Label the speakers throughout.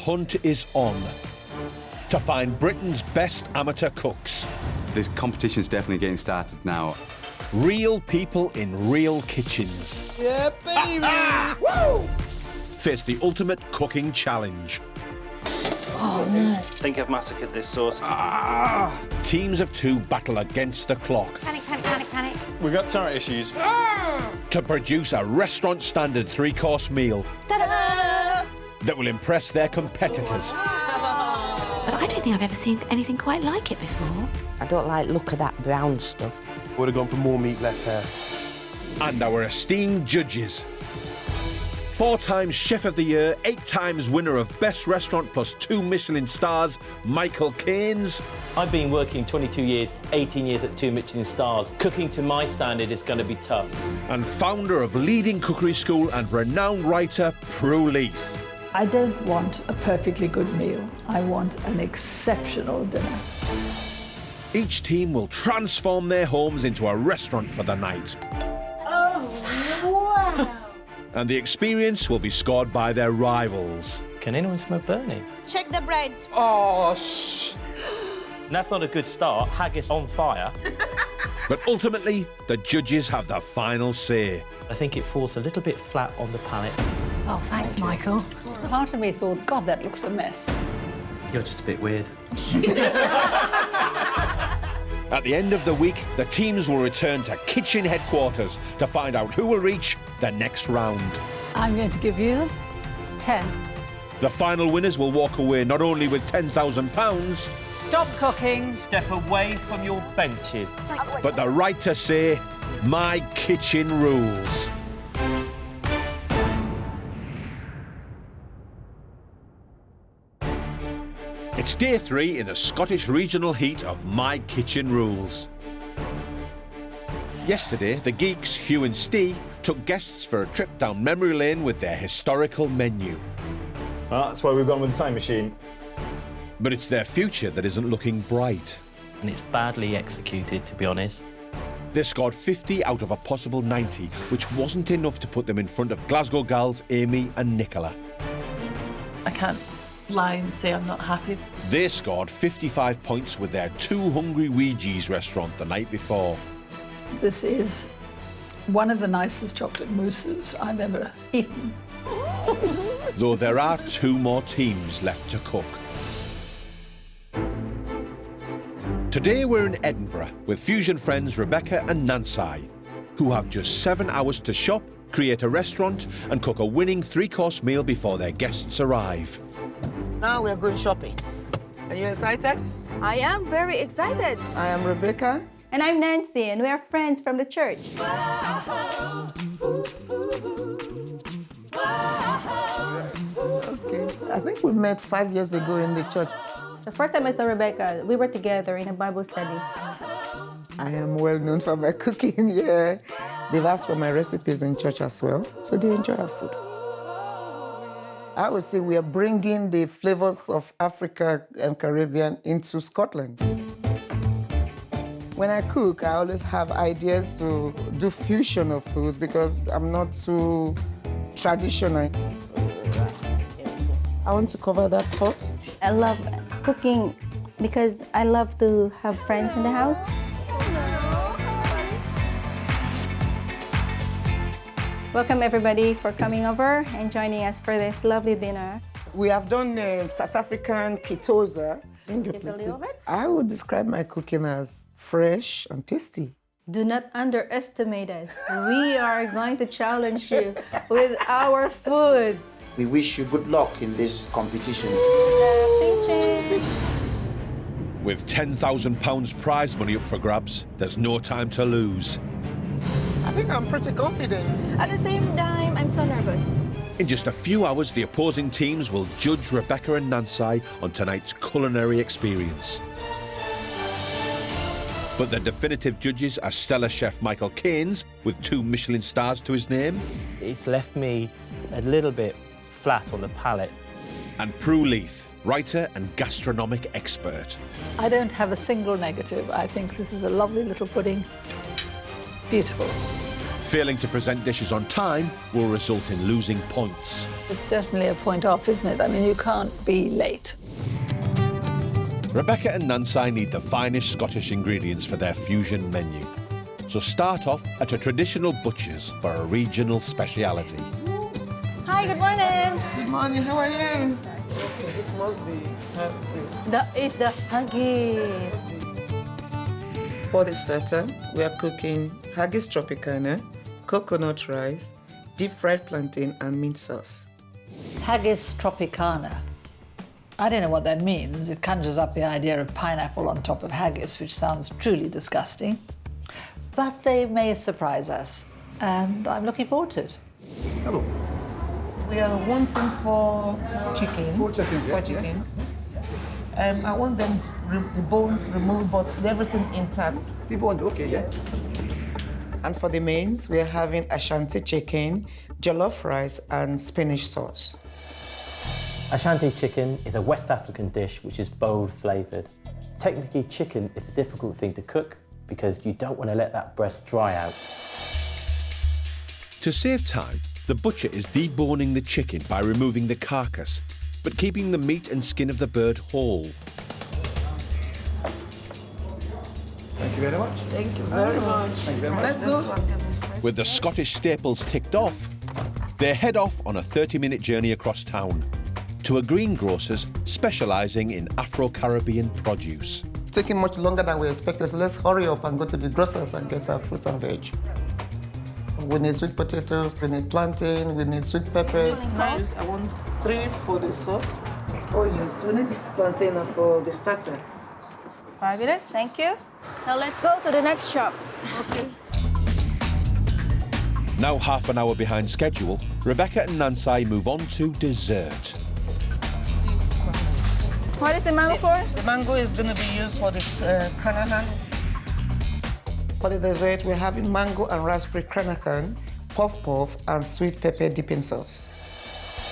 Speaker 1: hunt is on to find Britain's best amateur cooks.
Speaker 2: This competition's definitely getting started now.
Speaker 1: Real people in real kitchens.
Speaker 3: Yeah, baby! Woo!
Speaker 1: Face the ultimate cooking challenge.
Speaker 4: Oh, no.
Speaker 5: I think I've massacred this sauce.
Speaker 1: Teams of 2 battle against the clock.
Speaker 4: Panic.
Speaker 5: We've got turret issues.
Speaker 1: To produce a restaurant-standard 3-course meal
Speaker 4: Ta-da!
Speaker 1: that will impress their competitors.
Speaker 4: But I don't think I've ever seen anything quite like it before.
Speaker 6: I don't like the look of that brown stuff.
Speaker 3: Would have gone for more meat, less hair.
Speaker 1: And our esteemed judges. 4 times Chef of the Year, 8 times winner of Best Restaurant plus 2 Michelin stars, Michael Caines.
Speaker 7: I've been working 22 years, 18 years at 2 Michelin stars. Cooking to my standard is going to be tough.
Speaker 1: And founder of leading cookery school and renowned writer, Prue Leith.
Speaker 8: I don't want a perfectly good meal. I want an exceptional dinner.
Speaker 1: Each team will transform their homes into a restaurant for the night.
Speaker 4: Oh, wow!
Speaker 1: And the experience will be scored by their rivals.
Speaker 7: Can anyone smell burning?
Speaker 4: Check the bread.
Speaker 3: Oh, shh.
Speaker 7: That's not a good start. Haggis on fire.
Speaker 1: But ultimately, the judges have the final say.
Speaker 7: I think it falls a little bit flat on the palate.
Speaker 4: Oh, thanks, Michael.
Speaker 8: Part of me thought, God, that looks a mess.
Speaker 7: You're just a bit weird.
Speaker 1: At the end of the week, the teams will return to kitchen headquarters to find out who will reach the next round.
Speaker 8: I'm going to give you 10.
Speaker 1: The final winners will walk away not only with £10,000,
Speaker 8: Stop cooking.
Speaker 7: Step away from your benches.
Speaker 1: but the right to say, my kitchen rules. It's day 3 in the Scottish regional heat of My Kitchen Rules. Yesterday, the geeks, Hugh and Steve, took guests for a trip down memory lane with their historical menu.
Speaker 5: That's why we've gone with the time machine.
Speaker 1: But it's their future that isn't looking bright.
Speaker 7: And it's badly executed, to be honest.
Speaker 1: They scored 50 out of a possible 90, which wasn't enough to put them in front of Glasgow gals Amy and Nicola.
Speaker 8: I can't lie and say I'm not happy.
Speaker 1: They scored 55 points with their Two Hungry Ouija's restaurant the night before.
Speaker 8: This is one of the nicest chocolate mousses I've ever eaten.
Speaker 1: Though there are 2 more teams left to cook. Today we're in Edinburgh with fusion friends Rebecca and Nansai, who have just 7 hours to shop, create a restaurant and cook a winning 3-course meal before their guests arrive.
Speaker 6: Now we're going shopping. Are you excited?
Speaker 9: I am very excited.
Speaker 6: I am Rebecca.
Speaker 9: And I'm Nancy, and we are friends from the church.
Speaker 6: Okay. I think we met 5 years ago in the church.
Speaker 9: The first time I saw Rebecca, we were together in a Bible study.
Speaker 6: I am well known for my cooking, yeah. They've asked for my recipes in church as well, so they enjoy our food. I would say we are bringing the flavors of Africa and Caribbean into Scotland. When I cook, I always have ideas to do fusion of foods because I'm not too traditional. I want to cover that pot.
Speaker 9: I love cooking because I love to have friends in the house. Welcome everybody for coming over and joining us for this lovely dinner.
Speaker 6: We have done South African ketoza.
Speaker 9: Just a little bit.
Speaker 6: I would describe my cooking as fresh and tasty.
Speaker 9: Do not underestimate us. We are going to challenge you with our food.
Speaker 10: We wish you good luck in this competition.
Speaker 9: Ching ching.
Speaker 1: With £10,000 prize money up for grabs, there's no time to lose.
Speaker 6: I think I'm pretty confident.
Speaker 9: At the same time, I'm so nervous.
Speaker 1: In just a few hours, the opposing teams will judge Rebecca and Nansai on tonight's culinary experience. But the definitive judges are stellar chef Michael Caines, with 2 Michelin stars to his name.
Speaker 7: It's left me a little bit flat on the palate.
Speaker 1: And Prue Leith, writer and gastronomic expert.
Speaker 8: I don't have a single negative. I think this is a lovely little pudding. Beautiful.
Speaker 1: Failing to present dishes on time will result in losing points.
Speaker 8: It's certainly a point off, isn't it? I mean, you can't be late.
Speaker 1: Rebecca and Nansai need the finest Scottish ingredients for their fusion menu. So start off at a traditional butcher's for a regional speciality.
Speaker 9: Hi, good morning.
Speaker 6: Good morning, how are you? Okay, this must be Haggis.
Speaker 9: It's the Haggis.
Speaker 6: For the starter, we are cooking Haggis Tropicana, coconut rice, deep-fried plantain, and mint sauce.
Speaker 8: Haggis Tropicana. I don't know what that means. It conjures up the idea of pineapple on top of haggis, which sounds truly disgusting. But they may surprise us, and I'm looking forward to it.
Speaker 5: Hello.
Speaker 6: We are wanting 4 chicken.
Speaker 5: 4 chickens, yeah.
Speaker 6: 4 chicken. I want them, the bones removed, but everything intact.
Speaker 5: The bones, okay, yeah.
Speaker 6: And for the mains, we are having Ashanti chicken, jollof rice, and spinach sauce.
Speaker 7: Ashanti chicken is a West African dish which is bold flavoured. Technically, chicken is a difficult thing to cook because you don't want to let that breast dry out.
Speaker 1: To save time, the butcher is deboning the chicken by removing the carcass, but keeping the meat and skin of the bird whole.
Speaker 5: Thank you very much.
Speaker 6: Thank you very much.
Speaker 5: Thank you very much.
Speaker 6: Let's go.
Speaker 1: With the Scottish staples ticked off, they head off on a 30-minute journey across town to a greengrocer's specialising in Afro-Caribbean produce.
Speaker 6: Taking much longer than we expected, so let's hurry up and go to the grocers and get our fruits and veg. We need sweet potatoes, we need plantain, we need sweet peppers. I want 3 for the sauce. Oh yes, we need this plantain for the starter.
Speaker 9: Fabulous, thank you. Now let's go to the next shop.
Speaker 6: Okay.
Speaker 1: Now half an hour behind schedule, Rebecca and Nansai move on to dessert.
Speaker 9: What is the mango for?
Speaker 6: The mango is going to be used for the Cranachan. For the dessert, we're having mango and raspberry Cranachan, puff, and sweet pepper dipping sauce.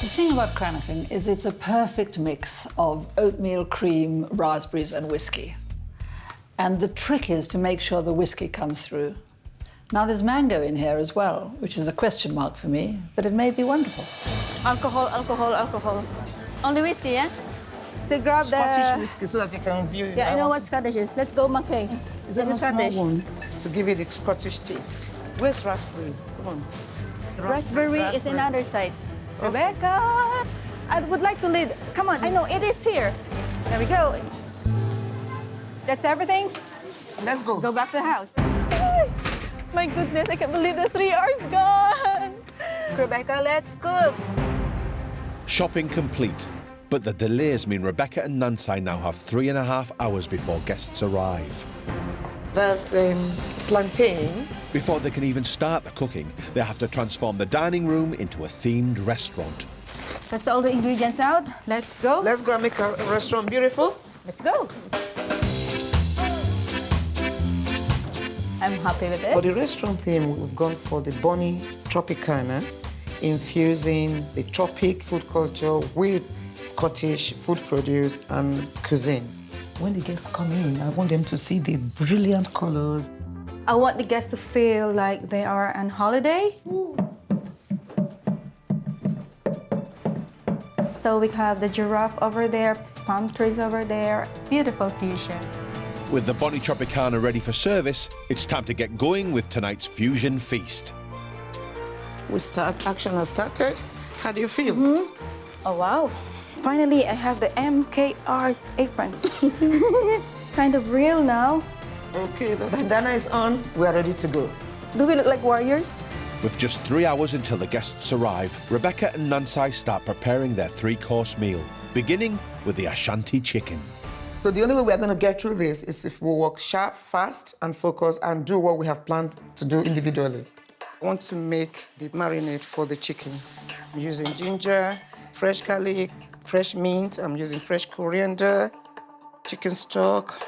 Speaker 8: The thing about Cranachan is it's a perfect mix of oatmeal, cream, raspberries, and whiskey. And the trick is to make sure the whiskey comes through. Now, there's mango in here as well, which is a question mark for me, but it may be wonderful.
Speaker 9: Alcohol, alcohol, alcohol. Only whiskey, yeah? So grab
Speaker 6: Scottish
Speaker 9: the...
Speaker 6: whiskey so that you can view it.
Speaker 9: Yeah, I know what Scottish is. Let's go, Mackay. This is Scottish.
Speaker 6: One to give it the Scottish taste. Where's raspberry? Come on.
Speaker 9: Raspberry is in the other side. Okay. Rebecca! I would like to lead. Come on, I know, it is here. There we go. That's everything?
Speaker 6: Let's go.
Speaker 9: Go back to the house. My goodness, I can't believe the 3 hours gone. Rebecca, let's cook.
Speaker 1: Shopping complete, but the delays mean Rebecca and Nansai now have 3.5 hours before guests arrive.
Speaker 6: There's plantain.
Speaker 1: Before they can even start the cooking, they have to transform the dining room into a themed restaurant.
Speaker 9: That's all the ingredients out. Let's go.
Speaker 6: Let's go and make our restaurant beautiful.
Speaker 9: Let's go. I'm happy with it.
Speaker 6: For the restaurant theme, we've gone for the Bonnie Tropicana, infusing the tropic food culture with Scottish food produce and cuisine. When the guests come in, I want them to see the brilliant colors.
Speaker 9: I want the guests to feel like they are on holiday. Ooh. So we have the giraffe over there, palm trees over there. Beautiful fusion.
Speaker 1: With the Bonnie Tropicana ready for service, it's time to get going with tonight's fusion feast.
Speaker 6: Action has started. How do you feel?
Speaker 9: Oh, wow. Finally, I have the MKR apron. Kind of real now.
Speaker 6: Okay, the bandana is on. We are ready to go.
Speaker 9: Do we look like warriors?
Speaker 1: With just 3 hours until the guests arrive, Rebecca and Nansai start preparing their 3-course meal, beginning with the Ashanti chicken.
Speaker 6: So the only way we're going to get through this is if we work sharp, fast, and focus, and do what we have planned to do individually. I want to make the marinade for the chicken. I'm using ginger, fresh garlic, fresh mint. I'm using fresh coriander, chicken stock.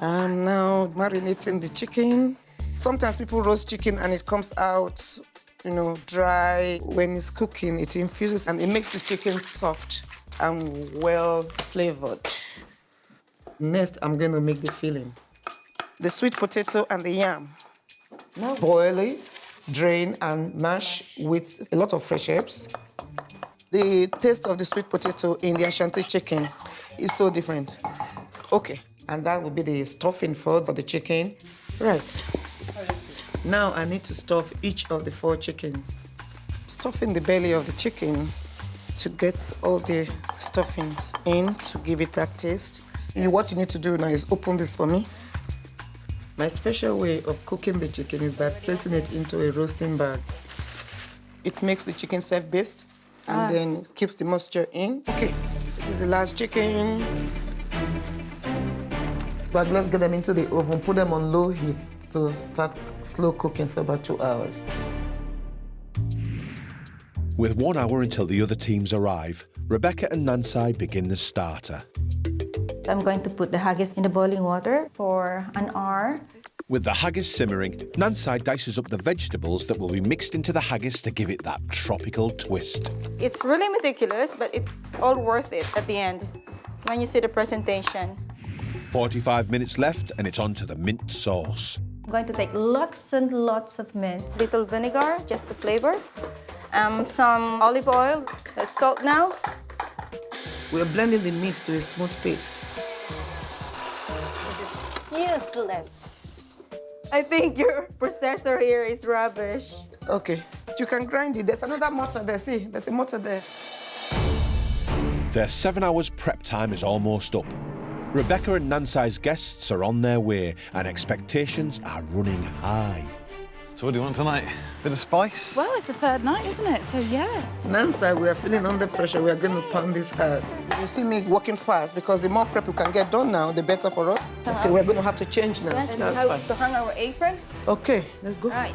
Speaker 6: I'm now marinating the chicken. Sometimes people roast chicken and it comes out, dry. When it's cooking, it infuses and it makes the chicken soft and well-flavored. Next, I'm going to make the filling. The sweet potato and the yam. Now boil it drain and mash with a lot of fresh herbs. The taste of the sweet potato in the Ashanti chicken is so different. Okay, and that will be the stuffing for the chicken. Right. Now I need to stuff each of the 4 chickens. Stuffing the belly of the chicken to get all the stuffings in to give it that taste. And what you need to do now is open this for me. My special way of cooking the chicken is by placing it into a roasting bag. It makes the chicken self-based and then it keeps the moisture in. Okay, this is the last chicken. But let's get them into the oven, put them on low heat to start slow cooking for about 2 hours.
Speaker 1: With 1 hour until the other teams arrive, Rebecca and Nansai begin the starter.
Speaker 9: I'm going to put the haggis in the boiling water for an hour.
Speaker 1: With the haggis simmering, Nansai dices up the vegetables that will be mixed into the haggis to give it that tropical twist.
Speaker 9: It's really meticulous, but it's all worth it at the end when you see the presentation.
Speaker 1: 45 minutes left and it's on to the mint sauce.
Speaker 9: I'm going to take lots and lots of mint. Little vinegar, just the flavor. Some olive oil, the salt now.
Speaker 6: We're blending the meat to a smooth paste.
Speaker 9: This is useless. I think your processor here is rubbish.
Speaker 6: Okay, you can grind it. There's another mortar there, see? There's a mortar there.
Speaker 1: Their 7 hours prep time is almost up. Rebecca and Nansai's guests are on their way and expectations are running high.
Speaker 2: So what do you want tonight? Bit of spice?
Speaker 11: Well, it's the 3rd night, isn't it? So, yeah.
Speaker 6: Nansai, we are feeling under pressure. We are going to pound this hard. You see me working fast because the more prep we can get done now, the better for us. Okay, we're going to have to change now.
Speaker 9: And we have to hang our apron.
Speaker 6: Okay, let's go.
Speaker 9: Right.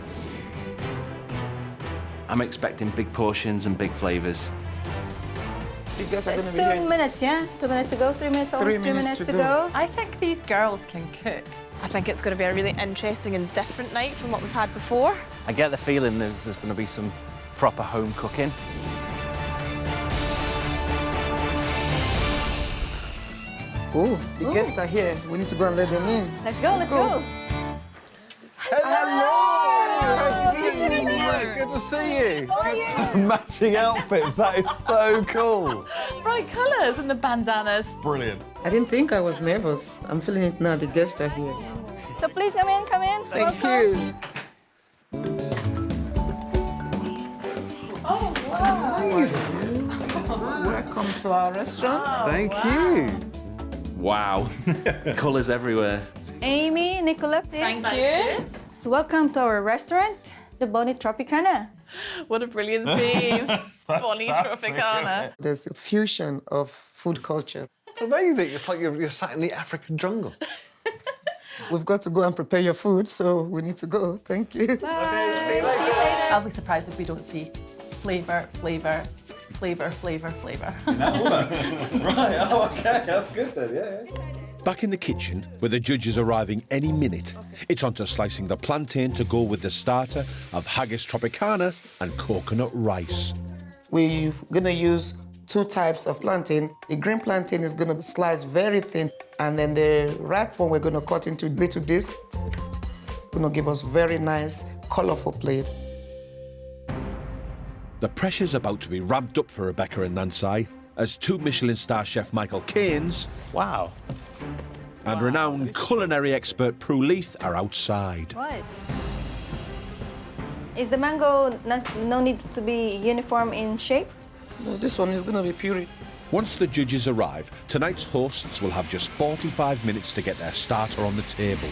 Speaker 12: I'm expecting big portions and big flavours.
Speaker 6: You guys are going to be
Speaker 9: 2
Speaker 6: here.
Speaker 9: minutes, yeah? 2 minutes to go, 3 minutes, almost 2 minutes to go.
Speaker 11: I think these girls can cook.
Speaker 13: I think it's going to be a really interesting and different night from what we've had before.
Speaker 12: I get the feeling there's going to be some proper home cooking.
Speaker 6: Oh, the guests are here. We need to go and let them in.
Speaker 9: Let's go, let's go.
Speaker 2: Hello! Good to see you.
Speaker 9: How are you?
Speaker 2: Matching outfits, that is so cool.
Speaker 11: Bright colours and the bandanas.
Speaker 2: Brilliant.
Speaker 6: I didn't think I was nervous. I'm feeling it now. The guests are here.
Speaker 9: So please come in, come in.
Speaker 6: Thank
Speaker 9: Welcome.
Speaker 6: you.
Speaker 9: Oh, wow.
Speaker 6: Amazing. Welcome to our restaurant.
Speaker 2: Thank you.
Speaker 12: Wow. Colours everywhere.
Speaker 9: Amy, Nicola,
Speaker 11: Thank you.
Speaker 9: welcome to our restaurant, the Tropicana.
Speaker 11: What a brilliant theme. Bonnie Tropicana.
Speaker 6: There's a fusion of food culture.
Speaker 2: It's amazing. It's like you're sat in the African jungle.
Speaker 6: We've got to go and prepare your food, so we need to go. Thank you.
Speaker 11: I'll be surprised if we don't see flavour.
Speaker 2: Right, oh, okay, that's good then, yeah.
Speaker 1: Back in the kitchen, with the judges arriving any minute, it's on to slicing the plantain to go with the starter of Haggis Tropicana and coconut rice.
Speaker 6: We're going to use 2 types of plantain. The green plantain is going to be sliced very thin, and then the ripe one we're going to cut into little discs. Going to give us very nice, colourful plate.
Speaker 1: The pressure's about to be ramped up for Rebecca and Nansai as 2 Michelin star chef Michael Caines
Speaker 7: Wow.
Speaker 1: and renowned culinary expert Prue Leith are outside.
Speaker 9: What? Is the mango no need to be uniform in shape?
Speaker 6: No, this one is going to be puree.
Speaker 1: Once the judges arrive, tonight's hosts will have just 45 minutes to get their starter on the table.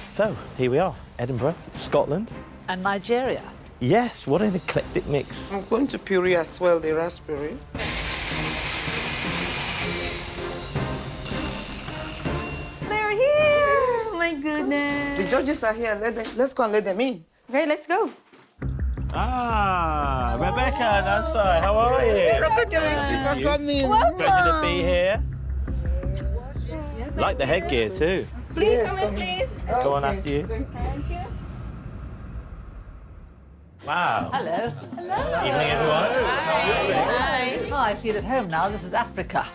Speaker 7: So, here we are, Edinburgh, Scotland.
Speaker 8: And Nigeria.
Speaker 7: Yes, what an eclectic mix.
Speaker 6: I'm going to puree as well the raspberry.
Speaker 9: They're here! Oh my goodness.
Speaker 6: The judges are here. Let's go and let them in.
Speaker 9: Okay, let's go.
Speaker 7: Ah, Rebecca, Nansai, how are you?
Speaker 9: Welcome.
Speaker 7: Pleasure to be here. Like the headgear too.
Speaker 9: Please come in, please.
Speaker 7: Go on after you.
Speaker 9: Thank you.
Speaker 7: Wow.
Speaker 8: Hello.
Speaker 7: Evening, everyone.
Speaker 8: Hi. Oh, I feel at home now. This is Africa.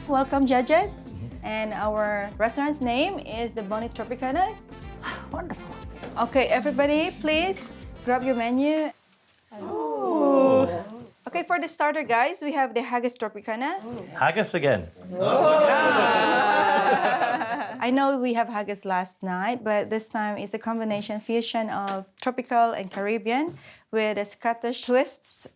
Speaker 9: Welcome, judges. And our restaurant's name is the Tropicana.
Speaker 8: Wonderful.
Speaker 9: Okay, everybody, please grab your menu. Oh. Okay, for the starter, guys, we have the Haggis Tropicana.
Speaker 7: Haggis again.
Speaker 9: I know we have haggis last night, but this time it's a combination fusion of tropical and Caribbean with a Scottish twists,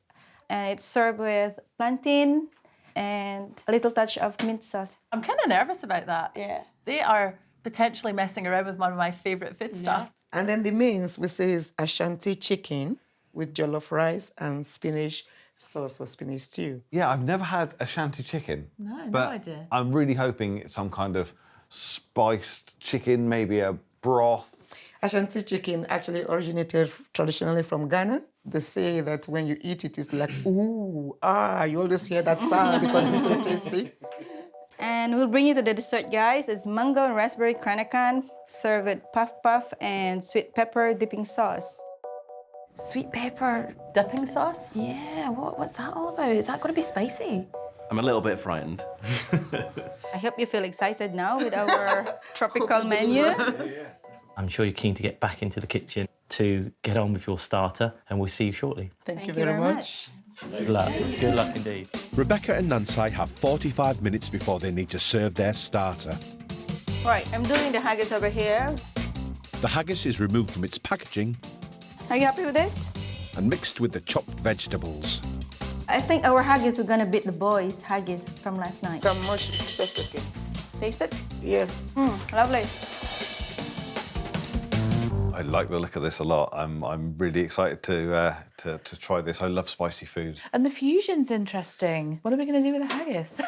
Speaker 9: and it's served with plantain and a little touch of mint sauce.
Speaker 11: I'm kind of nervous about that.
Speaker 9: Yeah.
Speaker 11: They are potentially messing around with one of my favourite foodstuffs.
Speaker 6: And then the mains, we say, is Ashanti chicken with jollof rice and spinach sauce or spinach stew.
Speaker 2: Yeah, I've never had Ashanti chicken.
Speaker 11: No
Speaker 2: but
Speaker 11: idea.
Speaker 2: I'm really hoping it's some kind of spiced chicken, maybe a broth.
Speaker 6: Ashanti chicken actually originated traditionally from Ghana. They say that when you eat it, it's like, ooh, you always hear that sound because it's so tasty.
Speaker 9: And we'll bring you to the dessert, guys. It's mango and raspberry Cranachan, served with puff and sweet pepper dipping sauce.
Speaker 11: Sweet pepper dipping sauce? Yeah, what's that all about? Is that going to be spicy?
Speaker 12: I'm a little bit frightened.
Speaker 9: I hope you feel excited now with our tropical menu.
Speaker 7: I'm sure you're keen to get back into the kitchen to get on with your starter, and we'll see you shortly.
Speaker 6: Thank you very much.
Speaker 7: Good luck. Good luck indeed.
Speaker 1: Rebecca and Nansai have 45 minutes before they need to serve their starter.
Speaker 9: Right, I'm doing the haggis over here.
Speaker 1: The haggis is removed from its packaging
Speaker 9: Are you happy with this?
Speaker 1: and mixed with the chopped vegetables.
Speaker 9: I think our haggis are gonna beat the boys' haggis from last night.
Speaker 6: Come much, that's okay.
Speaker 9: Taste it?
Speaker 6: Yeah.
Speaker 9: Lovely.
Speaker 2: I like the look of this a lot. I'm really excited to try this. I love spicy food.
Speaker 11: And the fusion's interesting. What are we going to do with the haggis?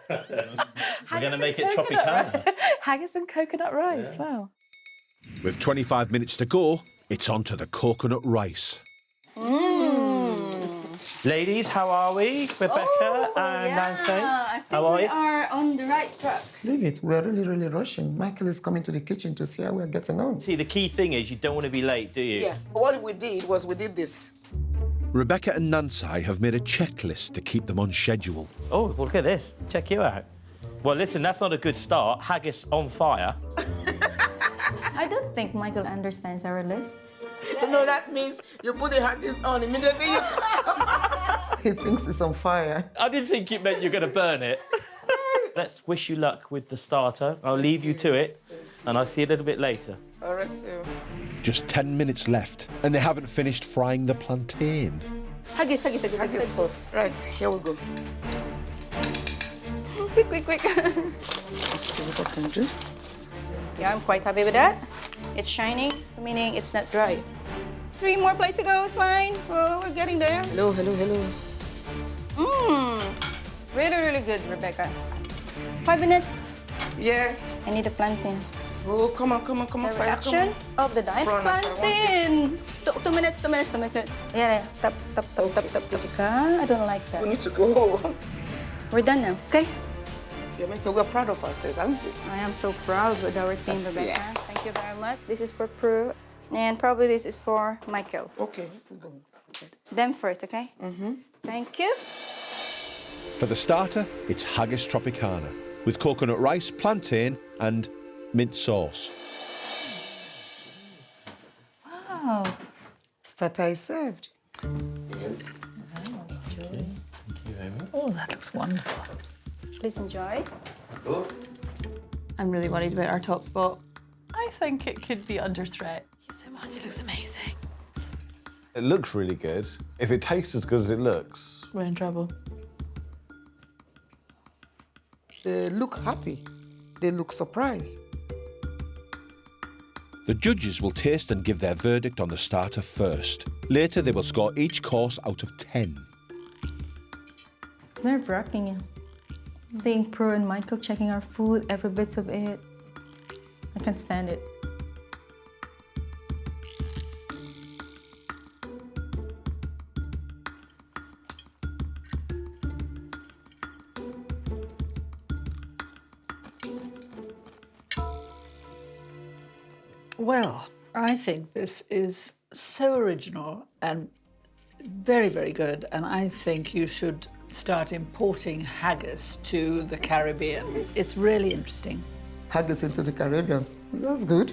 Speaker 7: We're going to make it Tropicana.
Speaker 11: Haggis and coconut rice, wow.
Speaker 1: With 25 minutes to go, it's on to the coconut rice.
Speaker 7: Ladies, how are we? Rebecca and Nansai?
Speaker 9: I think
Speaker 7: How are
Speaker 9: we
Speaker 7: you?
Speaker 9: are on the right track.
Speaker 6: Leave it. We're really rushing. Michael is coming to the kitchen to see how we're getting on.
Speaker 7: See, the key thing is you don't want to be late, do you?
Speaker 6: Yeah. What we did was we did this.
Speaker 1: Rebecca and Nansai have made a checklist to keep them on schedule.
Speaker 7: Oh, well, look at this. Check you out. Well, listen, that's not a good start. Haggis on fire.
Speaker 9: I don't think Michael understands our list.
Speaker 6: No, that means you put the haggis on immediately. He thinks it's on fire.
Speaker 7: I didn't think it meant you're going to burn it. Let's wish you luck with the starter. I'll leave you to it, and I'll see you a little bit later.
Speaker 6: All right, so.
Speaker 1: Just 10 minutes left, and they haven't finished frying the plantain.
Speaker 9: Haggis.
Speaker 6: Haggis first. Right, here we go.
Speaker 9: Quick.
Speaker 6: Let's see what I can do.
Speaker 9: Yeah, I'm quite happy with that. It's shining, meaning it's not dry. 3 more plates to go, it's fine. Oh, we're getting there.
Speaker 6: Hello.
Speaker 9: Really good, Rebecca. 5 minutes.
Speaker 6: Yeah.
Speaker 9: I need a plantain.
Speaker 6: Oh, come on,
Speaker 9: The
Speaker 6: fire.
Speaker 9: reaction of the diet plantain. 2 minutes. Yeah. Tap. I don't like that.
Speaker 6: We need to go.
Speaker 9: We're done now, okay?
Speaker 6: We're proud of ourselves, aren't you?
Speaker 9: I am so proud with our team, Rebecca.
Speaker 6: Yeah.
Speaker 9: Thank you very much. This is for Prue, and probably this is for Michael.
Speaker 6: Okay, we go.
Speaker 9: Them first, okay? Thank you.
Speaker 1: For the starter, it's Haggis Tropicana with coconut rice, plantain and mint sauce.
Speaker 11: Wow.
Speaker 6: Starter is served.
Speaker 11: Oh, that looks wonderful.
Speaker 9: Please enjoy.
Speaker 11: I'm really worried about our top spot. I think it could be under threat. Thank you so much. It looks amazing.
Speaker 2: It looks really good. If it tastes as good as it looks,
Speaker 11: We're in trouble.
Speaker 6: They look happy. They look surprised.
Speaker 1: The judges will taste and give their verdict on the starter first. Later, they will score each course out of 10.
Speaker 9: It's nerve-wracking. Seeing Prue and Michael checking our food, every bit of it. I can't stand it.
Speaker 8: Well, I think this is so original and very, very good, and I think you should start importing haggis to the Caribbean. It's really interesting.
Speaker 6: Haggis into the Caribbean. That's good.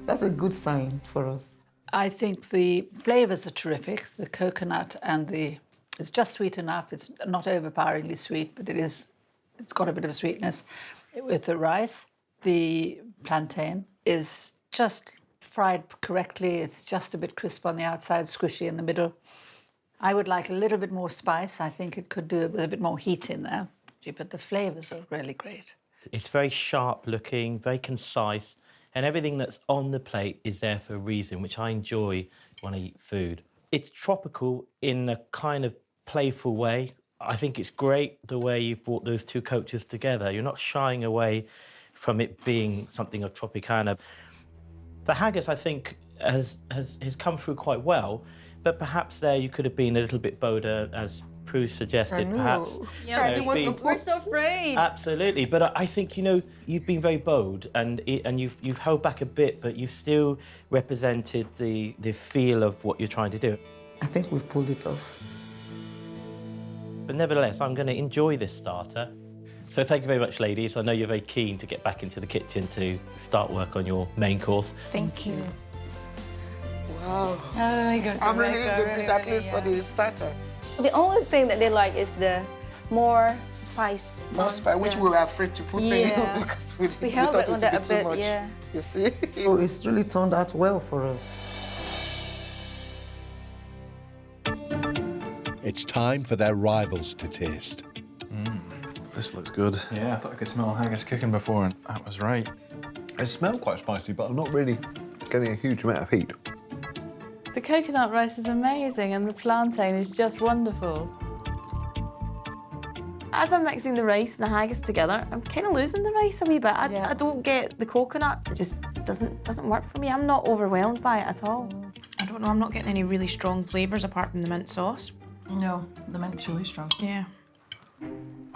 Speaker 6: That's a good sign for us.
Speaker 8: I think the flavours are terrific. The coconut and it's just sweet enough. It's not overpoweringly sweet, but it's got a bit of sweetness with the rice. The plantain is just fried correctly. It's just a bit crisp on the outside, squishy in the middle. I would like a little bit more spice. I think it could do it with a bit more heat in there. But the flavours are really great.
Speaker 7: It's very sharp looking, very concise, and everything that's on the plate is there for a reason, which I enjoy when I eat food. It's tropical in a kind of playful way. I think it's great the way you've brought those two cultures together. You're not shying away from it being something of Tropicana. The haggis, I think, has come through quite well, but perhaps there you could have been a little bit bolder, as Prue suggested, perhaps.
Speaker 9: Yeah, we're so afraid.
Speaker 7: Absolutely, but I think, you've been very bold and you've held back a bit, but you've still represented the feel of what you're trying to do.
Speaker 6: I think we've pulled it off.
Speaker 7: But nevertheless, I'm going to enjoy this starter. So thank you very much, ladies. I know you're very keen to get back into the kitchen to start work on your main course.
Speaker 9: Thank you.
Speaker 6: Wow.
Speaker 9: Oh my gosh.
Speaker 6: I'm really good, at least for the starter.
Speaker 9: The only thing that they like is the more spice.
Speaker 6: More spice, which we were afraid to put in because we
Speaker 9: held
Speaker 6: thought
Speaker 9: it
Speaker 6: it would be too
Speaker 9: bit,
Speaker 6: much.
Speaker 9: yeah.
Speaker 6: You see? So it's really turned out well for us.
Speaker 1: It's time for their rivals to taste.
Speaker 12: This looks good. Yeah, I thought I could smell haggis cooking before, and that was right.
Speaker 2: It smelled quite spicy, but I'm not really getting a huge amount of heat.
Speaker 14: The coconut rice is amazing and the plantain is just wonderful.
Speaker 11: As I'm mixing the rice and the haggis together, I'm kind of losing the rice a wee bit. I don't get the coconut. It just doesn't work for me. I'm not overwhelmed by it at all.
Speaker 15: I don't know, I'm not getting any really strong flavours apart from the mint sauce.
Speaker 14: No, the mint's really strong.
Speaker 15: Yeah.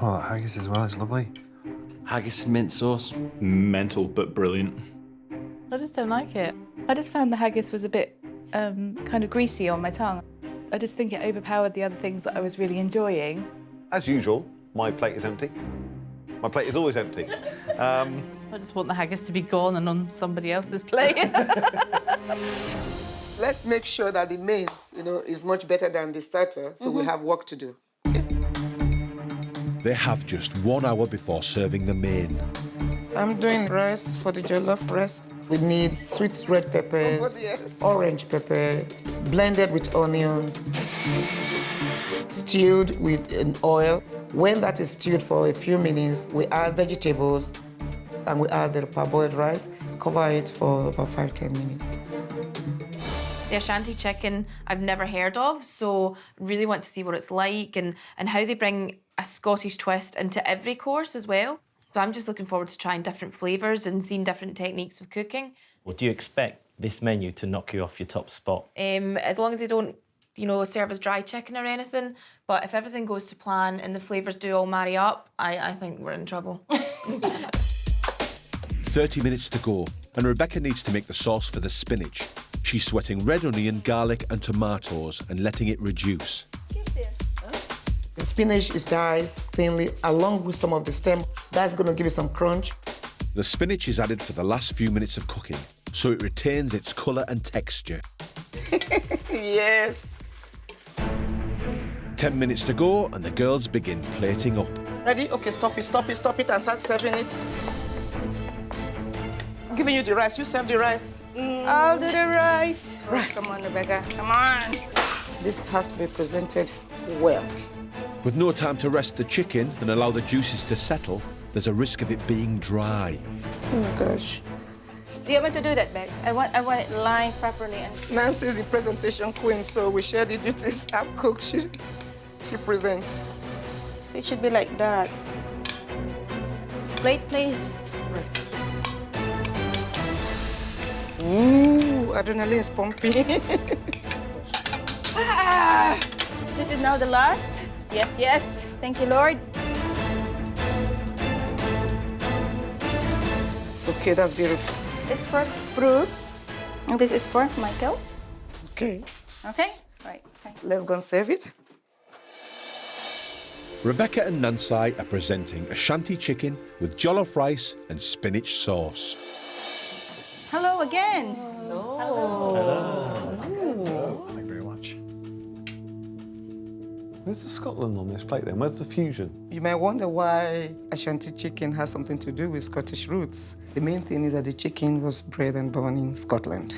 Speaker 12: Oh, that haggis as well is lovely.
Speaker 16: Haggis and mint sauce. Mental, but brilliant.
Speaker 14: I just don't like it.
Speaker 17: I just found the haggis was a bit kind of greasy on my tongue. I just think it overpowered the other things that I was really enjoying.
Speaker 2: As usual, my plate is empty. My plate is always empty.
Speaker 14: I just want the haggis to be gone and on somebody else's plate.
Speaker 6: Let's make sure that the mains, is much better than the starter, so we have work to do.
Speaker 1: They have just 1 hour before serving the main.
Speaker 6: I'm doing rice for the jollof rice. We need sweet red peppers, orange pepper, blended with onions, stewed with oil. When that is stewed for a few minutes, we add vegetables and we add the parboiled rice. Cover it for about 5-10 minutes.
Speaker 13: The Ashanti chicken I've never heard of, so really want to see what it's like and how they bring a Scottish twist into every course as well. So I'm just looking forward to trying different flavours and seeing different techniques of cooking.
Speaker 7: Well, do you expect this menu to knock you off your top spot?
Speaker 13: As long as they don't, serve as dry chicken or anything, but if everything goes to plan and the flavours do all marry up, I think we're in trouble.
Speaker 1: 30 minutes to go, and Rebecca needs to make the sauce for the spinach. She's sweating red onion, garlic and tomatoes and letting it reduce.
Speaker 6: The spinach is diced thinly along with some of the stem. That's going to give it some crunch.
Speaker 1: The spinach is added for the last few minutes of cooking, so it retains its colour and texture.
Speaker 6: Yes.
Speaker 1: 10 minutes to go, and the girls begin plating up.
Speaker 6: Ready? Okay, stop it, and start serving it. I'm giving you the rice. You serve the rice.
Speaker 9: I'll do the rice.
Speaker 6: Right.
Speaker 9: Come on, Rebecca. Come on.
Speaker 6: This has to be presented well.
Speaker 1: With no time to rest the chicken and allow the juices to settle, there's a risk of it being dry.
Speaker 6: Oh my gosh.
Speaker 9: Do you want me to do that, Bex? I want it lined properly.
Speaker 6: Nancy is the presentation queen, so we share the duties. I've cooked, she presents.
Speaker 9: So it should be like that. Plate, please.
Speaker 6: Right. Ooh, adrenaline is pumping.
Speaker 9: This is now the last. Yes. Thank you, Lord.
Speaker 6: Okay, that's beautiful.
Speaker 9: It's for Prue. And this is for Michael.
Speaker 6: Okay.
Speaker 9: Okay? Right. Okay.
Speaker 6: Let's go and serve it.
Speaker 1: Rebecca and Nansai are presenting Ashanti chicken with jollof rice and spinach sauce.
Speaker 9: Hello again.
Speaker 12: Thank you very much.
Speaker 2: Where's the Scotland on this plate then? Where's the fusion?
Speaker 6: You might wonder why Ashanti chicken has something to do with Scottish roots. The main thing is that the chicken was bred and born in Scotland.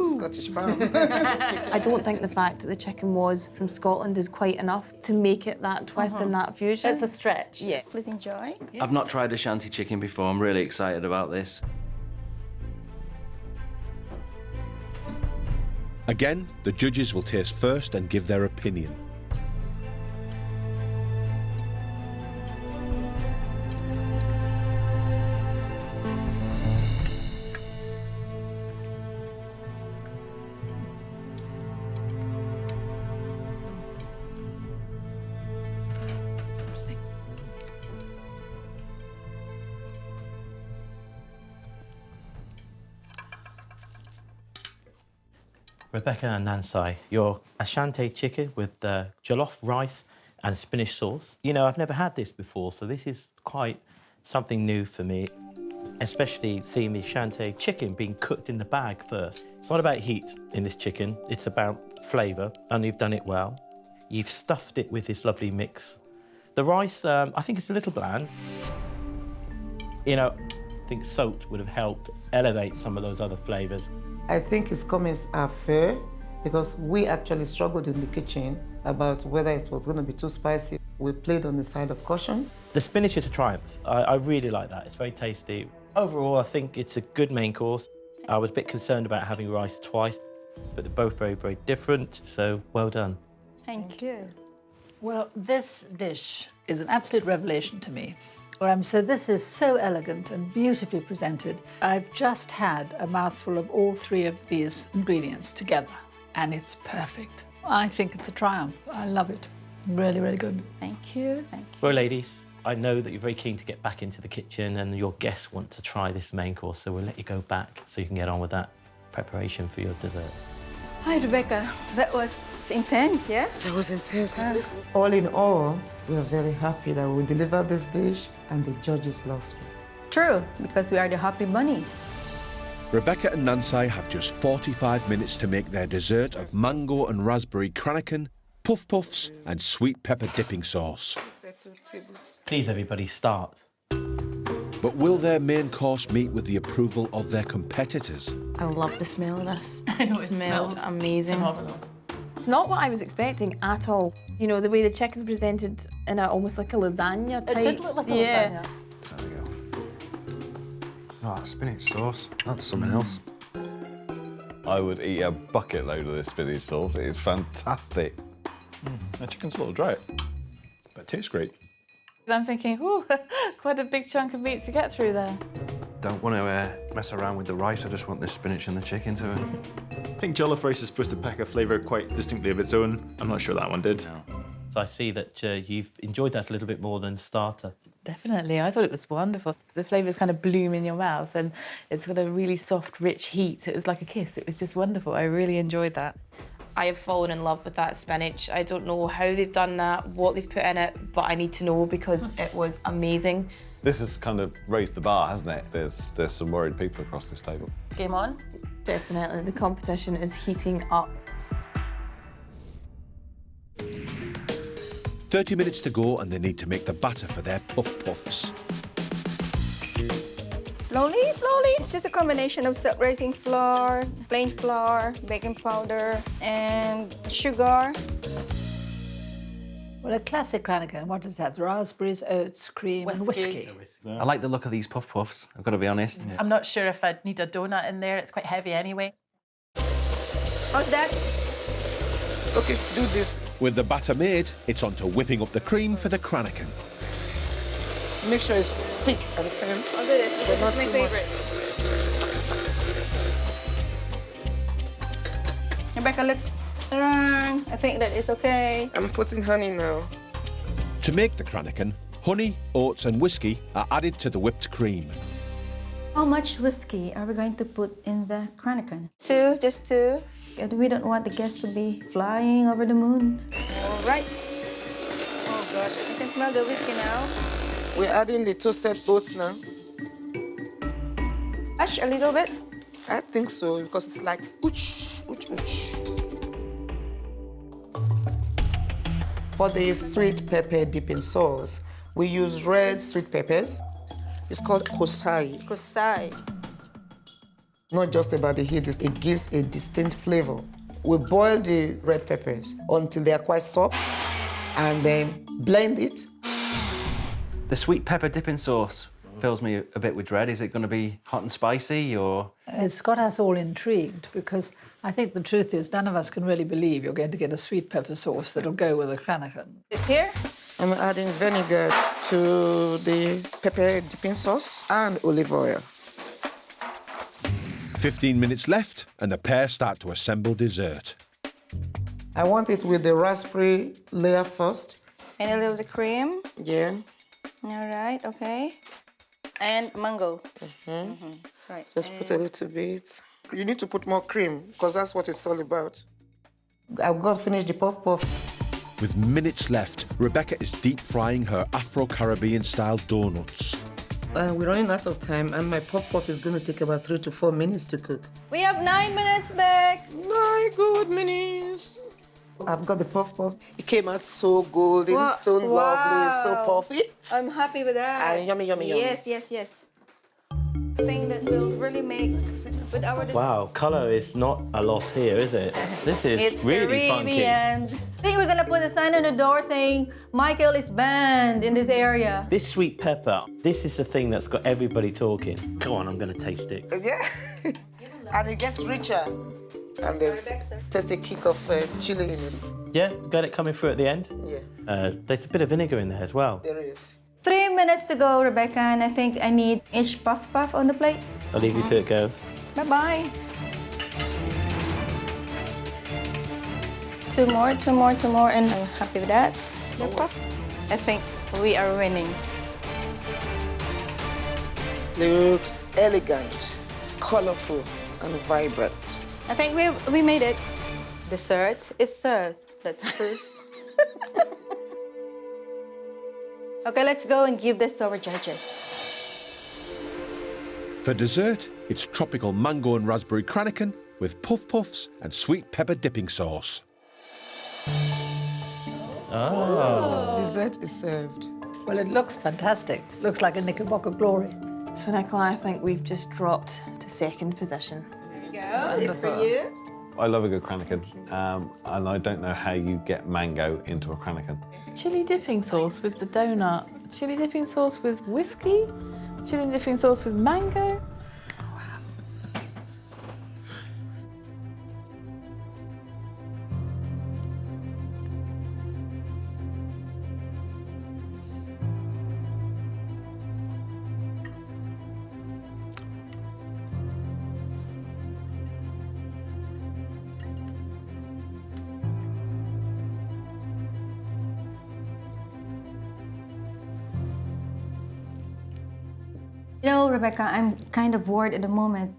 Speaker 6: Scottish farm.
Speaker 11: I don't think the fact that the chicken was from Scotland is quite enough to make it that twist and that fusion.
Speaker 14: It's a stretch.
Speaker 11: Yeah.
Speaker 9: Please enjoy.
Speaker 16: I've not tried Ashanti chicken before. I'm really excited about this.
Speaker 1: Again, the judges will taste first and give their opinion.
Speaker 7: Rebecca and Nansai, your Ashanti chicken with jollof rice and spinach sauce. You know, I've never had this before, so this is quite something new for me, especially seeing the Ashanti chicken being cooked in the bag first. It's not about heat in this chicken, it's about flavour, and you've done it well. You've stuffed it with this lovely mix. The rice, I think it's a little bland. You know, I think salt would have helped elevate some of those other flavours.
Speaker 6: I think his comments are fair because we actually struggled in the kitchen about whether it was going to be too spicy. We played on the side of caution.
Speaker 7: The spinach is a triumph. I really like that. It's very tasty. Overall, I think it's a good main course. I was a bit concerned about having rice twice, but they're both very, very different, so well done.
Speaker 9: Thank you.
Speaker 8: Well, this dish is an absolute revelation to me. So this is so elegant and beautifully presented. I've just had a mouthful of all three of these ingredients together, and it's perfect. I think it's a triumph. I love it. Really, really good.
Speaker 9: Thank you. Thank you.
Speaker 7: Well, ladies, I know that you're very keen to get back into the kitchen and your guests want to try this main course, so we'll let you go back so you can get on with that preparation for your dessert.
Speaker 9: Hi, Rebecca. That was intense, yeah?
Speaker 6: That was intense. All in all, we are very happy that we delivered this dish and the judges loved it.
Speaker 9: True, because we are the happy bunnies.
Speaker 1: Rebecca and Nansai have just 45 minutes to make their dessert of mango and raspberry Cranachan, puff puffs and sweet pepper dipping sauce.
Speaker 7: Please, everybody, start.
Speaker 1: But will their main course meet with the approval of their competitors?
Speaker 15: I love the smell of this.
Speaker 11: I know, it
Speaker 15: smells amazing.
Speaker 11: Phenomenal. Not what I was expecting at all. You know, the way the chicken's presented in almost like a lasagna type.
Speaker 14: It did look like a lasagna.
Speaker 12: There we go. Oh, that spinach sauce. That's something else.
Speaker 2: I would eat a bucket load of this spinach sauce. It is fantastic.
Speaker 12: The chicken's a little dry, but it tastes great.
Speaker 14: I'm thinking, ooh, quite a big chunk of meat to get through there.
Speaker 16: Don't want to mess around with the rice. I just want the spinach and the chicken to it.
Speaker 12: I think jollof rice is supposed to pack a flavour quite distinctly of its own. I'm not sure that one did.
Speaker 7: No. So I see that you've enjoyed that a little bit more than the starter.
Speaker 17: Definitely, I thought it was wonderful. The flavours kind of bloom in your mouth and it's got a really soft, rich heat. It was like a kiss. It was just wonderful. I really enjoyed that.
Speaker 15: I have fallen in love with that spinach. I don't know how they've done that, what they've put in it, but I need to know because it was amazing.
Speaker 2: This has kind of raised the bar, hasn't it? There's some worried people across this table.
Speaker 11: Game on? Definitely, the competition is heating up.
Speaker 1: 30 minutes to go and they need to make the batter for their puff puffs.
Speaker 9: Slowly, slowly. It's just a combination of self-raising flour, plain flour, baking powder, and sugar.
Speaker 8: Well, a classic Cranachan, what does that? Raspberries, oats, cream, and whiskey.
Speaker 16: I like the look of these puff puffs, I've got to be honest.
Speaker 14: I'm not sure if I'd need a donut in there. It's quite heavy anyway.
Speaker 9: How's that?
Speaker 6: Okay, do this.
Speaker 1: With the batter made, it's on to whipping up the cream for the Cranachan.
Speaker 6: Make sure it's thick and firm.
Speaker 9: I'll do this. This
Speaker 6: not
Speaker 9: is my
Speaker 6: too
Speaker 9: favorite. Rebecca, look. I think that is okay.
Speaker 6: I'm putting honey now.
Speaker 1: To make the Cranachan, honey, oats and whiskey are added to the whipped cream.
Speaker 9: How much whiskey are we going to put in the Cranachan? 2, just 2. We don't want the guests to be flying over the moon. All right. Oh gosh, I can smell the whiskey now.
Speaker 6: We're adding the toasted oats now.
Speaker 9: Ash a little bit.
Speaker 6: I think so, because it's like ooch, ooch, ooch. For the sweet pepper dipping sauce, we use red sweet peppers. It's called kosai.
Speaker 9: Kosai.
Speaker 6: Not just about the heat, it gives a distinct flavor. We boil the red peppers until they are quite soft and then blend it.
Speaker 16: The sweet pepper dipping sauce fills me a bit with dread. Is it going to be hot and spicy or...?
Speaker 8: It's got us all intrigued because I think the truth is none of us can really believe you're going to get a sweet pepper sauce that'll go with a Cranachan.
Speaker 9: Here?
Speaker 6: I'm adding vinegar to the pepper dipping sauce and olive oil.
Speaker 1: 15 minutes left and the pair start to assemble dessert.
Speaker 6: I want it with the raspberry layer first.
Speaker 9: And a little bit of cream.
Speaker 6: Yeah.
Speaker 9: All right, okay. And mango. Right.
Speaker 6: Just put a little bit. You need to put more cream, because that's what it's all about. I've got to finish the puff-puff.
Speaker 1: With minutes left, Rebecca is deep frying her Afro-Caribbean style donuts.
Speaker 6: We're running out of time, and my puff-puff is going to take about 3 to 4 minutes to cook.
Speaker 9: We have 9 minutes, Bex.
Speaker 6: 9 good minutes. I've got the puff-puff. It came out so golden, so lovely, so puffy.
Speaker 9: I'm happy with that.
Speaker 6: And yummy, yummy, yummy.
Speaker 9: Yes, yes, yes. Thing that will really make with our...
Speaker 7: Wow, colour is not a loss here, is it? This is
Speaker 9: It's
Speaker 7: really funky.
Speaker 9: Caribbean. I think we're gonna put a sign on the door saying Michael is banned in this area.
Speaker 7: This sweet pepper, this is the thing that's got everybody talking. Go on, I'm going to taste it.
Speaker 6: Yeah. And it gets richer. And there's just a kick of chili in it.
Speaker 7: Yeah, got it coming through at the end?
Speaker 6: Yeah.
Speaker 7: There's a bit of vinegar in there as well.
Speaker 6: There is.
Speaker 9: 3 minutes to go, Rebecca, and I think I need each puff on the plate.
Speaker 7: I'll leave you to it, girls.
Speaker 9: Bye-bye. 2 more, 2 more, 2 more, and I'm happy with that. I think we are winning.
Speaker 6: Looks elegant, colorful, and vibrant.
Speaker 9: I think we made it. Dessert is served. That's true. Okay, let's go and give this to our judges.
Speaker 1: For dessert, it's tropical mango and raspberry Cranachan with puff puffs and sweet pepper dipping sauce.
Speaker 7: Oh.
Speaker 6: Dessert is served.
Speaker 8: Well, it looks fantastic. Looks like a Knickerbocker glory.
Speaker 11: So, Nicola, I think we've just dropped to second position.
Speaker 9: There you go. It's for you.
Speaker 2: I love a good Cranachan, and I don't know how you get mango into a Cranachan.
Speaker 14: Chili dipping sauce with the donut. Chili dipping sauce with whiskey. Chili dipping sauce with mango.
Speaker 9: You know, Rebecca, I'm kind of bored at the moment.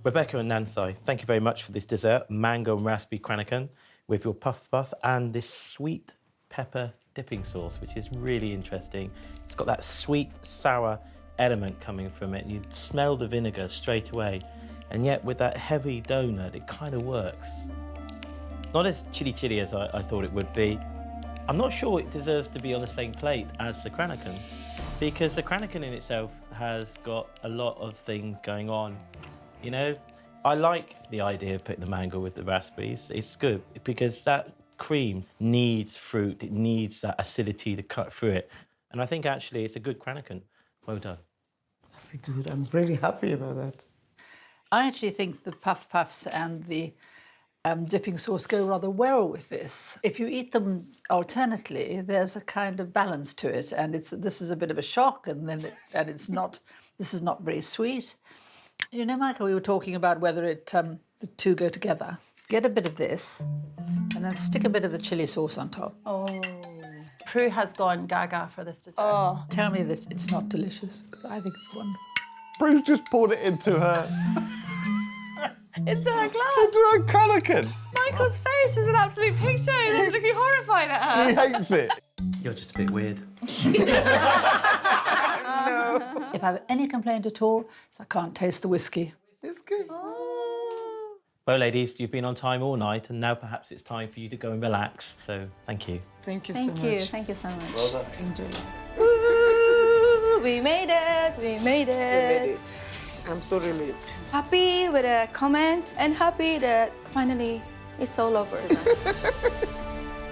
Speaker 7: Rebecca and Nansai, thank you very much for this dessert, mango and raspberry Cranachan with your puff and this sweet pepper dipping sauce, which is really interesting. It's got that sweet, sour element coming from it. You smell the vinegar straight away, and yet with that heavy donut, it kind of works. Not as chili as I thought it would be. I'm not sure it deserves to be on the same plate as the Cranachan, because the Cranachan in itself has got a lot of things going on. You know, I like the idea of putting the mango with the raspberries. It's good because that cream needs fruit. It needs that acidity to cut through it. And I think actually it's a good Cranachan. Well done.
Speaker 6: That's good. I'm really happy about that.
Speaker 8: I actually think the puffs and the dipping sauce go rather well with this. If you eat them alternately, there's a kind of balance to it, and this is a bit of a shock, and this is not very sweet. You know, Michael, we were talking about whether the two go together. Get a bit of this, and then stick a bit of the chili sauce on top.
Speaker 14: Oh. Prue has gone gaga for this dessert.
Speaker 8: Oh, tell me that it's not delicious, because I think it's wonderful.
Speaker 2: Prue's just poured it into her.
Speaker 14: Into her glass.
Speaker 2: Into her Cranachan.
Speaker 14: Michael's face is an absolute picture. He's looking horrified at her.
Speaker 2: He hates it.
Speaker 7: You're just a bit weird.
Speaker 8: If I have any complaint at all, it's I can't taste the whiskey.
Speaker 6: Whiskey? Oh.
Speaker 7: Well, ladies, you've been on time all night, and now perhaps it's time for you to go and relax. So, thank you.
Speaker 6: Thank you
Speaker 9: Thank you. Thank you so much.
Speaker 6: Well done. Enjoy.
Speaker 9: Ooh, we made it. We made it.
Speaker 6: We made it. I'm so relieved.
Speaker 9: Happy with the comments and happy that finally it's all over.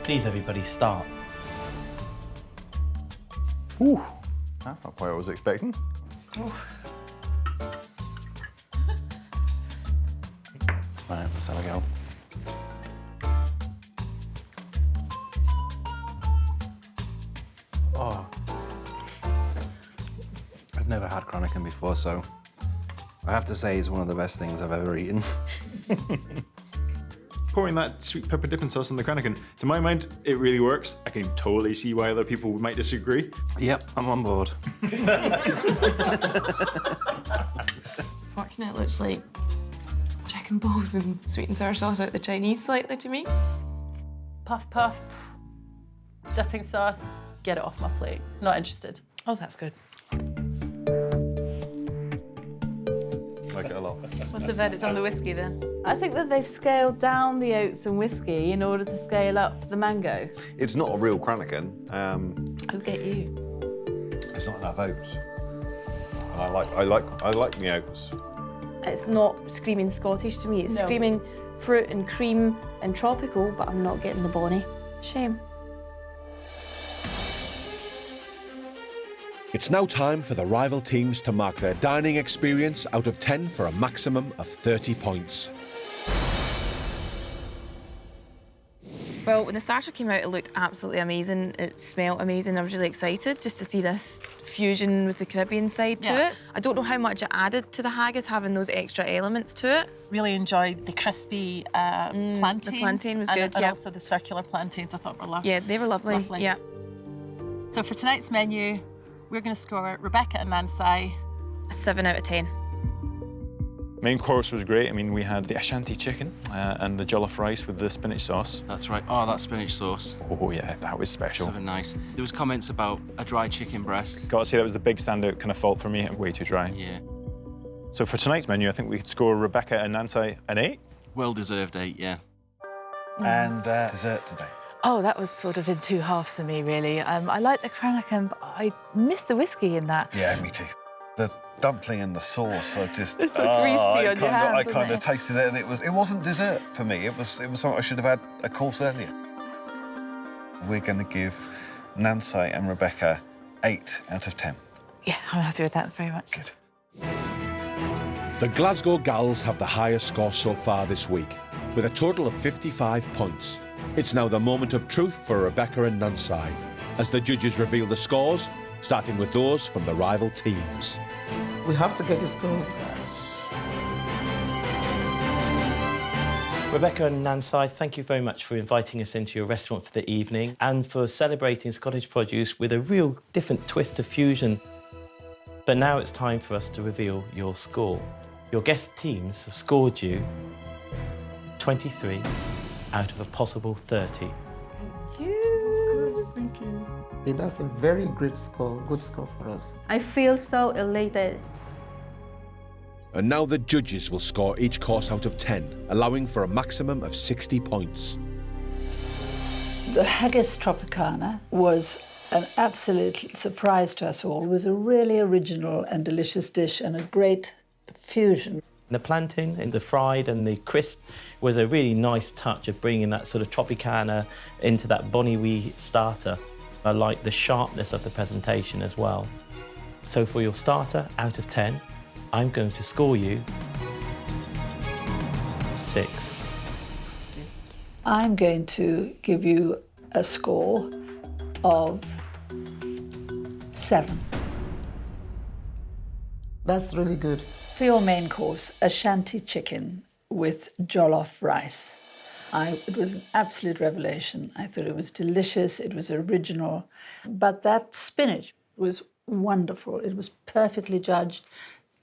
Speaker 7: Please, everybody, start.
Speaker 12: Ooh, that's not quite what I was expecting. Right, let's have a go.
Speaker 16: Oh. I've never had Cranachan before, so I have to say it's one of the best things I've ever eaten.
Speaker 12: Pouring that sweet pepper dipping sauce on the Cranachan, to my mind, it really works. I can totally see why other people might disagree.
Speaker 16: Yep, I'm on board.
Speaker 13: Fortunately, it looks like chicken balls and sweet and sour sauce out the Chinese slightly to me.
Speaker 14: Puff, puff. Dipping sauce. Get it off my plate. Not interested.
Speaker 17: Oh, that's good.
Speaker 2: Like it a lot.
Speaker 17: What's the verdict on the whiskey then?
Speaker 14: I think that they've scaled down the oats and whiskey in order to scale up the mango.
Speaker 2: It's not a real Cranachan.
Speaker 14: Who get you?
Speaker 2: There's not enough oats. And I like the oats.
Speaker 11: It's not screaming Scottish to me. It's
Speaker 14: No.
Speaker 11: screaming fruit and cream and tropical, but I'm not getting the bonnie. Shame.
Speaker 1: It's now time for the rival teams to mark their dining experience out of 10 for a maximum of 30 points.
Speaker 13: Well, when the starter came out, it looked absolutely amazing. It smelled amazing. I was really excited just to see this fusion with the Caribbean side to it. I don't know how much it added to the haggis, having those extra elements to it.
Speaker 18: Really enjoyed the crispy plantains.
Speaker 13: The plantain was good,
Speaker 18: and
Speaker 13: yeah.
Speaker 18: also the circular plantains I thought were lovely.
Speaker 13: Yeah, they were lovely. Yeah.
Speaker 18: So for tonight's menu, we're going to score Rebecca and Nansai
Speaker 13: a 7 out of 10.
Speaker 12: Main course was great. I mean, we had the Ashanti chicken and the jollof rice with the spinach sauce.
Speaker 16: That's right. Oh, that spinach sauce.
Speaker 12: Oh, yeah, that was special.
Speaker 16: So nice. There was comments about a dry chicken breast.
Speaker 12: Got to say, that was the big standout kind of fault for me. Way too dry.
Speaker 16: Yeah.
Speaker 12: So for tonight's menu, I think we could score Rebecca and Nansai an 8.
Speaker 16: Well-deserved 8, yeah.
Speaker 2: And dessert today.
Speaker 17: Oh, that was sort of in two halves for me, really. I like the Cranachan, but I missed the whiskey in that.
Speaker 2: Yeah, me too. The dumpling and the sauce, I just...
Speaker 17: It's so greasy on your hands,
Speaker 2: I
Speaker 17: isn't
Speaker 2: kind of
Speaker 17: it?
Speaker 2: tasted it, and it wasn't dessert for me. It was something I should have had a course earlier. We're going to give Nansai and Rebecca 8 out of 10.
Speaker 17: Yeah, I'm happy with that very much.
Speaker 2: Good.
Speaker 1: The Glasgow Gals have the highest score so far this week, with a total of 55 points. It's now the moment of truth for Rebecca and Nansai, as the judges reveal the scores, starting with those from the rival teams.
Speaker 6: We have to get the scores.
Speaker 7: Rebecca and Nansai, thank you very much for inviting us into your restaurant for the evening and for celebrating Scottish produce with a real different twist of fusion. But now it's time for us to reveal your score. Your guest teams have scored you 23 out of a possible 30.
Speaker 6: Thank you. That's a very great score, good score for us.
Speaker 9: I feel so elated.
Speaker 1: And now the judges will score each course out of 10, allowing for a maximum of 60 points.
Speaker 8: The Haggis Tropicana was an absolute surprise to us all. It was a really original and delicious dish and a great fusion.
Speaker 7: The plantain and the fried and the crisp was a really nice touch of bringing that sort of Tropicana into that bonny wee starter. I like the sharpness of the presentation as well. So for your starter, out of 10, I'm going to score you 6.
Speaker 8: I'm going to give you a score of 7.
Speaker 6: That's really good.
Speaker 8: For your main course, Ashanti chicken with jollof rice. It was an absolute revelation. I thought it was delicious, it was original, but that spinach was wonderful. It was perfectly judged,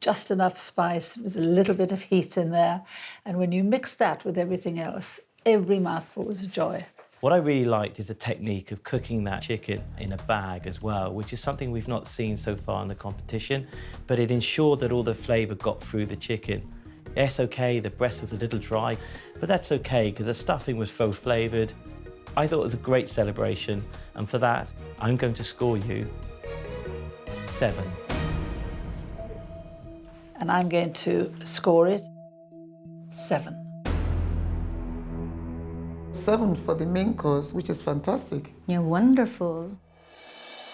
Speaker 8: just enough spice, there was a little bit of heat in there, and when you mix that with everything else, every mouthful was a joy.
Speaker 7: What I really liked is the technique of cooking that chicken in a bag as well, which is something we've not seen so far in the competition, but it ensured that all the flavour got through the chicken. Yes, OK, the breast was a little dry, but that's OK, because the stuffing was faux flavoured. I thought it was a great celebration, and for that, I'm going to score you 7.
Speaker 8: And I'm going to score it 7.
Speaker 6: 7 for the main course, which is fantastic.
Speaker 9: You're wonderful.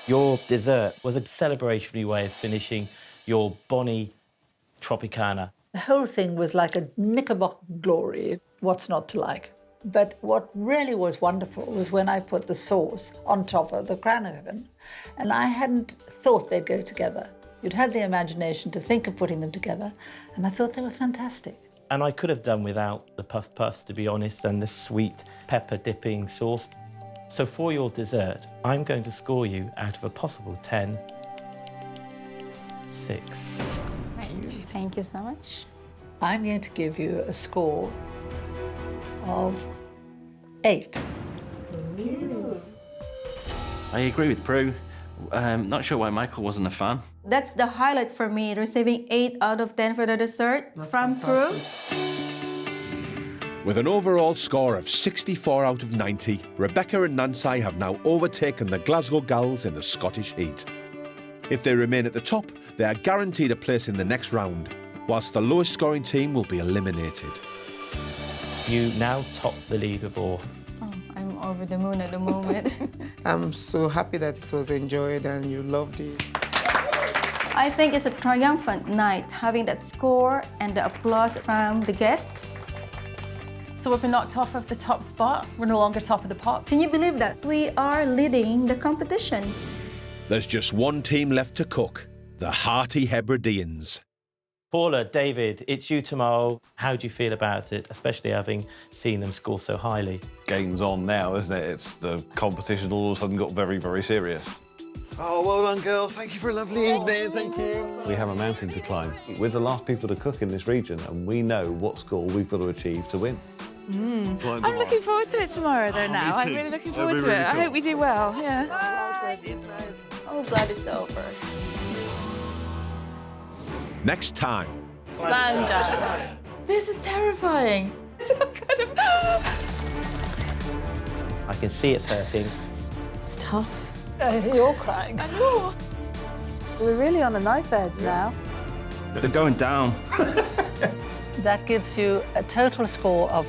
Speaker 7: Your dessert was a celebratory way of finishing your Bonnie Tropicana.
Speaker 8: The whole thing was like a Knickerbocker glory. What's not to like? But what really was wonderful was when I put the sauce on top of the Cranachan, and I hadn't thought they'd go together. You'd had the imagination to think of putting them together, and I thought they were fantastic.
Speaker 7: And I could have done without the puff puffs, to be honest, and the sweet pepper dipping sauce. So for your dessert, I'm going to score you out of a possible 10, 6.
Speaker 9: Thank you so much.
Speaker 8: I'm going to give you a score of 8.
Speaker 16: I agree with Prue. Not sure why Michael wasn't a fan.
Speaker 9: That's the highlight for me, receiving 8 out of 10 for the dessert from Prue.
Speaker 1: With an overall score of 64 out of 90, Rebecca and Nansai have now overtaken the Glasgow Gals in the Scottish heat. If they remain at the top, they are guaranteed a place in the next round, whilst the lowest scoring team will be eliminated.
Speaker 7: You now top the leaderboard.
Speaker 9: Oh, I'm over the moon at the moment.
Speaker 6: I'm so happy that it was enjoyed and you loved it.
Speaker 9: I think it's a triumphant night, having that score and the applause from the guests.
Speaker 18: So we've been knocked off of the top spot. We're no longer top of the pop.
Speaker 9: Can you believe that? We are leading the competition.
Speaker 1: There's just one team left to cook, the hearty Hebrideans.
Speaker 7: Paula, David, it's you tomorrow. How do you feel about it, especially having seen them score so highly?
Speaker 2: Game's on now, isn't it? It's the competition all of a sudden got very, very serious. Oh, well done, girls. Thank you for a lovely evening. Thank you. We have a mountain to climb. We're the last people to cook in this region, and we know what score we've got to achieve to win.
Speaker 17: I'm looking forward to it tomorrow, though, now. I'm really looking forward to it. I hope we do well, yeah.
Speaker 9: Bye. Oh, glad it's over.
Speaker 1: Next time.
Speaker 17: Slanja. This is terrifying. It's all kind of...
Speaker 7: I can see it's hurting.
Speaker 17: It's tough.
Speaker 8: You're crying.
Speaker 17: I know. We're really on a knife edge now.
Speaker 16: They're going down.
Speaker 8: That gives you a total score of